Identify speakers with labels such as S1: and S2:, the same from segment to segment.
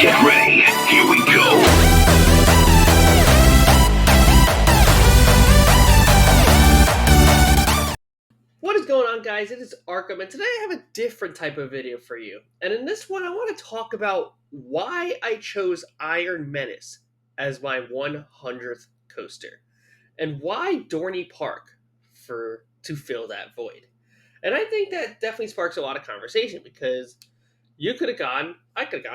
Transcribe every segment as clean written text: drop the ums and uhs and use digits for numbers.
S1: Get ready, here we go.
S2: What is going on, guys? It is Arkham, and today I have a different type of video for you. And in this one, I want to talk about why I chose Iron Menace as my 100th coaster, and why Dorney Park to fill that void. And I think that definitely sparks a lot of conversation because I could have gone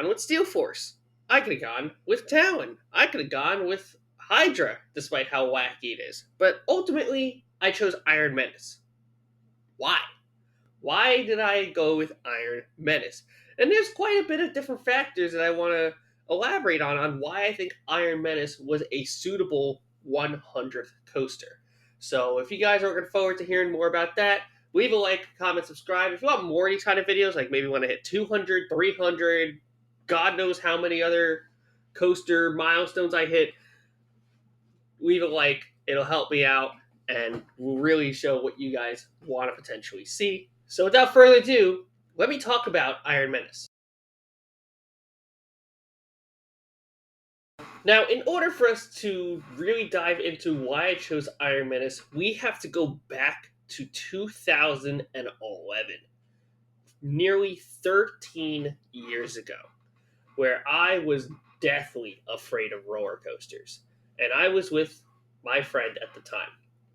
S2: with Steel Force, I could have gone with Talon, I could have gone with Hydra, despite how wacky it is. But ultimately, I chose Iron Menace. Why? Why did I go with Iron Menace? And there's quite a bit of different factors that I want to elaborate on why I think Iron Menace was a suitable 100th coaster. So if you guys are looking forward to hearing more about that, leave a like, comment, subscribe. If you want more of these kind of videos, like maybe want to hit 200, 300, God knows how many other coaster milestones I hit, leave a like. It'll help me out and will really show what you guys want to potentially see. So without further ado, let me talk about Iron Menace. Now, in order for us to really dive into why I chose Iron Menace, we have to go back to 2011, nearly 13 years ago, where I was deathly afraid of roller coasters. And I was with my friend at the time.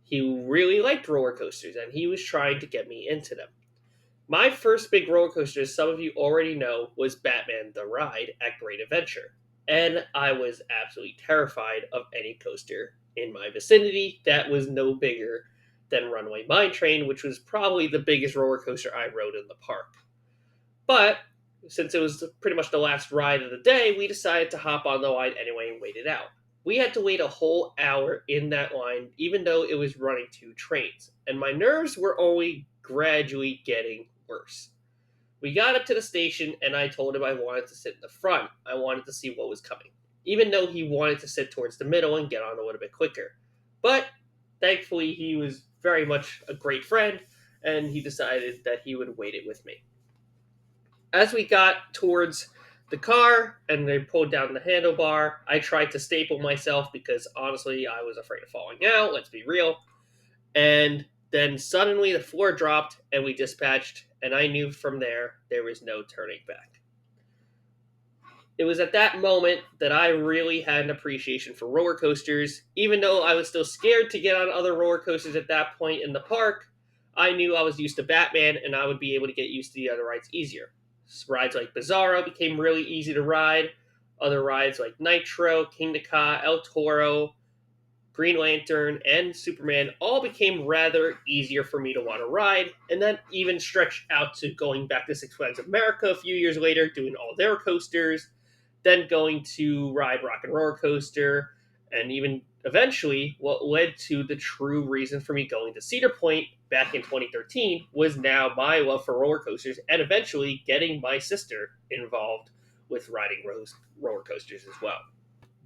S2: He really liked roller coasters and he was trying to get me into them. My first big roller coaster, as some of you already know, was Batman the Ride at Great Adventure. And I was absolutely terrified of any coaster in my vicinity that was no bigger than Runaway Mine Train, which was probably the biggest roller coaster I rode in the park. But since it was pretty much the last ride of the day, we decided to hop on the line anyway and wait it out. We had to wait a whole hour in that line, even though it was running two trains, and my nerves were only gradually getting worse. We got up to the station, and I told him I wanted to sit in the front. I wanted to see what was coming, even though he wanted to sit towards the middle and get on a little bit quicker. But thankfully, he was very much a great friend, and he decided that he would wait it with me. As we got towards the car and they pulled down the handlebar, I tried to staple myself because honestly, I was afraid of falling out, let's be real. And then suddenly the floor dropped and we dispatched, and I knew from there was no turning back. It was at that moment that I really had an appreciation for roller coasters. Even though I was still scared to get on other roller coasters at that point in the park, I knew I was used to Batman and I would be able to get used to the other rides easier. Rides like Bizarro became really easy to ride. Other rides like Nitro, King Ka, El Toro, Green Lantern, and Superman all became rather easier for me to want to ride, and that even stretched out to going back to Six Flags America a few years later, doing all their coasters, then going to ride Rock and Roller Coaster, and even eventually what led to the true reason for me going to Cedar Point back in 2013 was now my love for roller coasters and eventually getting my sister involved with riding roller coasters as well.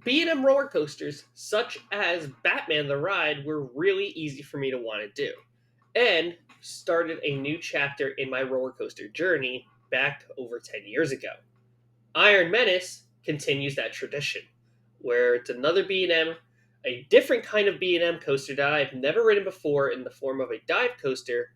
S2: B&M roller coasters, such as Batman the Ride, were really easy for me to want to do, and started a new chapter in my roller coaster journey back over 10 years ago. Iron Menace continues that tradition, where it's another B&M, a different kind of B&M coaster that I've never ridden before in the form of a dive coaster,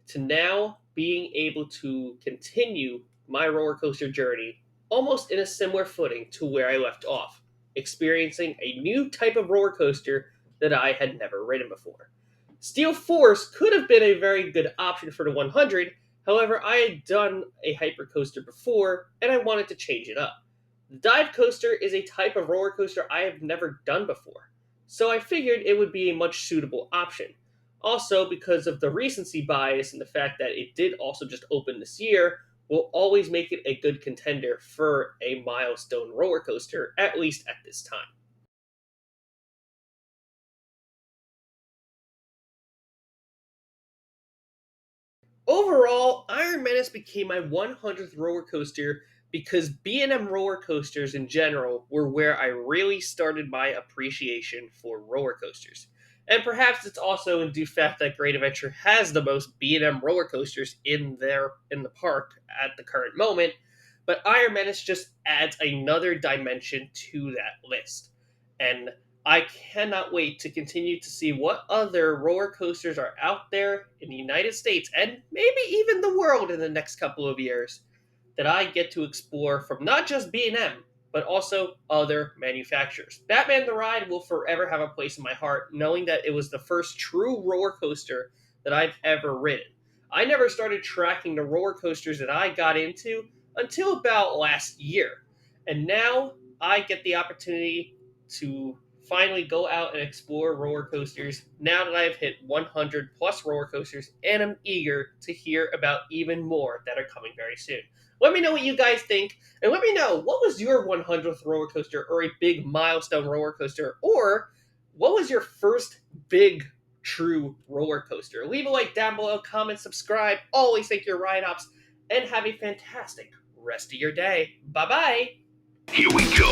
S2: to now being able to continue my roller coaster journey almost in a similar footing to where I left off, experiencing a new type of roller coaster that I had never ridden before. Steel Force could have been a very good option for the 100. However, I had done a hyper coaster before, and I wanted to change it up. The dive coaster is a type of roller coaster I have never done before, so I figured it would be a much suitable option. Also, because of the recency bias and the fact that it did also just open this year, will always make it a good contender for a milestone roller coaster, at least at this time. Overall, Iron Menace became my 100th roller coaster because B&M roller coasters in general were where I really started my appreciation for roller coasters. And perhaps it's also in due fact that Great Adventure has the most B&M roller coasters in the park at the current moment, But Iron Menace just adds another dimension to that list. And I cannot wait to continue to see what other roller coasters are out there in the United States and maybe even the world in the next couple of years that I get to explore from not just B&M, but also other manufacturers. Batman the Ride will forever have a place in my heart, knowing that it was the first true roller coaster that I've ever ridden. I never started tracking the roller coasters that I got into until about last year. And now I get the opportunity to finally go out and explore roller coasters now that I've hit 100 plus roller coasters, and I'm eager to hear about even more that are coming very soon. Let me know what you guys think, and let me know what was your 100th roller coaster or a big milestone roller coaster, or what was your first big true roller coaster. Leave a like down below, comment, subscribe. Always thank your ride ops, and have a fantastic rest of your day. Bye bye.
S1: Here we go.